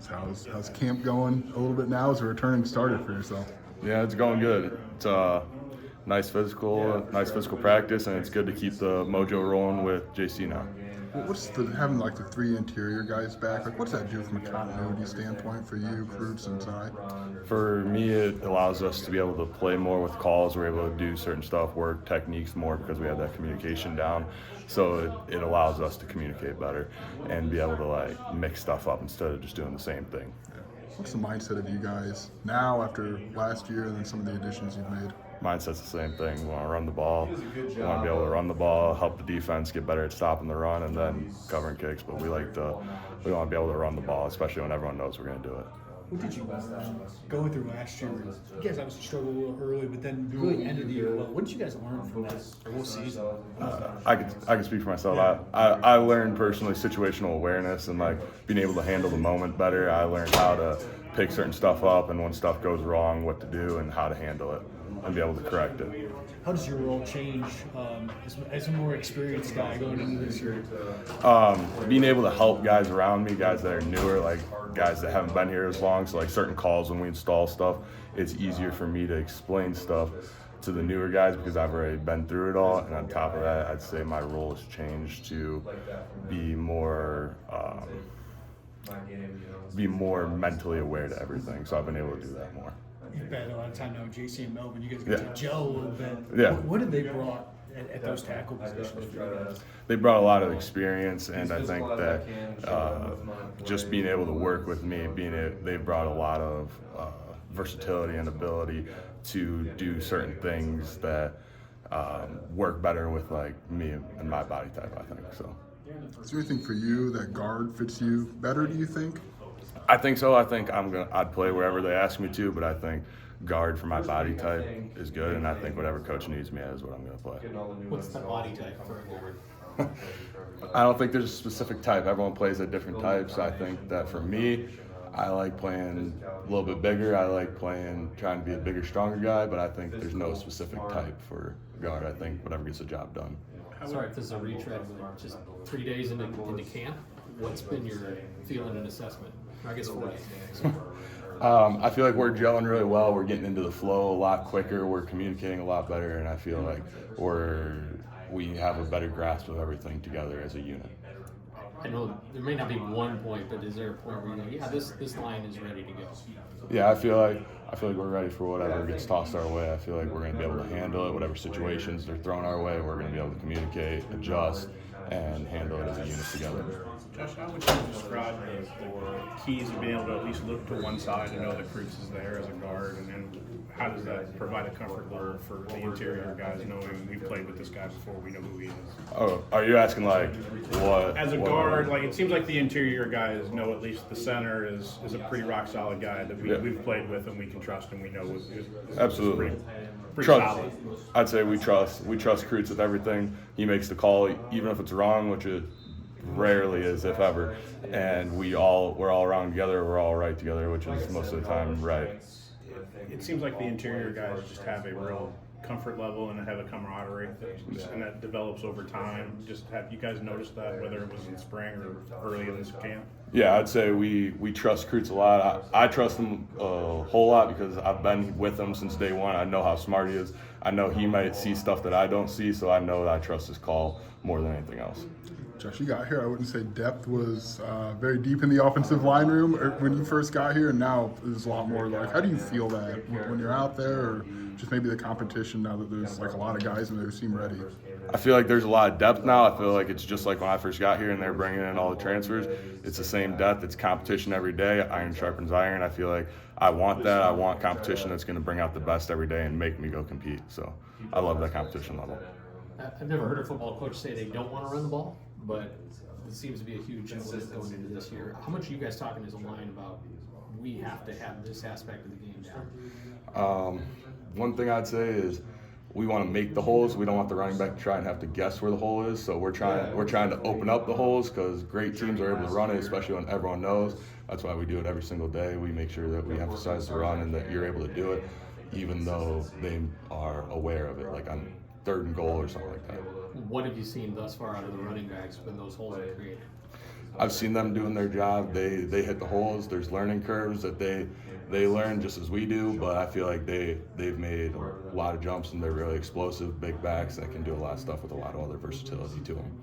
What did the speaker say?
How's camp going a little bit now as a returning starter for yourself? Yeah, it's going good. It's a nice physical practice, and it's good to keep the mojo rolling with JC now. Having like the three interior guys back? Like, what's that do from a continuity standpoint for you, Cruz and Ty? For me, it allows us to be able to play more with calls. We're able to do certain stuff, work techniques more because we have that communication down. So it allows us to communicate better and be able to like mix stuff up instead of just doing the same thing. What's the mindset of you guys now after last year and then some of the additions you've made? Mindset's the same thing. We want to run the ball. We want to be able to run the ball, help the defense get better at stopping the run, and then covering kicks. But we want to be able to run the ball, especially when everyone knows we're going to do it. What did you go through last year? You guys obviously struggled a little early, but then really ended the year well. What did you guys learn from that whole season? I can speak for myself. I learned personally situational awareness and like being able to handle the moment better. I learned how to pick certain stuff up and when stuff goes wrong, what to do and how to handle it and be able to correct it. How does your role change as a more experienced guy going into this year? Being able to help guys around me, guys that are newer, like guys that haven't been here as long, so like certain calls when we install stuff, it's easier for me to explain stuff to the newer guys because I've already been through it all. And on top of that, I'd say my role has changed to be more mentally aware to everything. So I've been able to do that more. You've had a lot of time now with JC and Melvin. You guys get to gel a little bit. Yeah. What have they brought at those tackle positions for you guys? They brought a lot of experience, and I think that just being able to work with me, they brought a lot of versatility and ability to do certain things that work better with like me and my body type, I think. So. Is there anything for you that guard fits you better, do you think? I think so. I think I'd play wherever they ask me to, but I think guard for my body type is good, and I think whatever coach needs me at is what I'm going to play. What's the body type for a guard? I don't think there's a specific type. Everyone plays at different types. I think that for me, I like playing a little bit bigger. I like trying to be a bigger, stronger guy, but I think there's no specific type for guard. I think whatever gets the job done. Sorry if this is a retread, but just 3 days into camp, what's been your feeling and assessment? I guess 4 days. I feel like we're gelling really well. We're getting into the flow a lot quicker. We're communicating a lot better, and I feel like we have a better grasp of everything together as a unit. I know there may not be one point, but is there a point where you go, yeah, this line is ready to go? Yeah, I feel like we're ready for whatever gets tossed our way. I feel like we're going to be able to handle it, whatever situations they're thrown our way. We're going to be able to communicate, adjust, and handle it as a unit together. Josh, how would you describe the keys of being able to at least look to one side and know that Cruz is there as a guard, and then how does that provide a comfort level for the interior guys knowing we've played with this guy before, we know who he is? Oh, are you asking like what? As a guard, like it seems like the interior guys know at least the center is a pretty rock solid guy that we've played with and we can trust and we know is Absolutely. pretty Trust. solid. I'd say we trust Cruz with everything. He makes the call, even if it's wrong, which it rarely is, if ever. And we're all around together. We're all right together, which is most of the time right. It seems like the interior guys just have a real comfort level and have a camaraderie and that develops over time. Just have you guys noticed that, whether it was in spring or early in this camp? Yeah, I'd say we trust Cruz a lot. I trust him a whole lot because I've been with him since day one. I know how smart he is. I know he might see stuff that I don't see, so I know that I trust his call more than anything else. Josh, you got here, I wouldn't say depth was very deep in the offensive line room when you first got here, and now there's a lot more. Like, how do you feel that when you're out there, or just maybe the competition now that there's like a lot of guys in there who seem ready? I feel like there's a lot of depth now. I feel like it's just like when I first got here and they're bringing in all the transfers. It's the same depth. It's competition every day. Iron sharpens iron. I feel like I want that. I want competition that's going to bring out the best every day and make me go compete. So I love that competition level. I've never heard a football coach say they don't want to run the ball, but it seems to be a huge emphasis going into this year. How much are you guys talking as a line about we have to have this aspect of the game down? One thing I'd say is we want to make the holes. We don't want the running back to try and have to guess where the hole is. So we're trying to open up the holes because great teams are able to run it, especially when everyone knows. That's why we do it every single day. We make sure that we emphasize the run and that you're able to do it, even though they are aware of it, like on 3rd and goal or something like that. What have you seen thus far out of the running backs when those holes are created? I've seen them doing their job. They hit the holes. There's learning curves that they learn just as we do, but I feel like they've made a lot of jumps and they're really explosive, big backs that can do a lot of stuff with a lot of other versatility to them.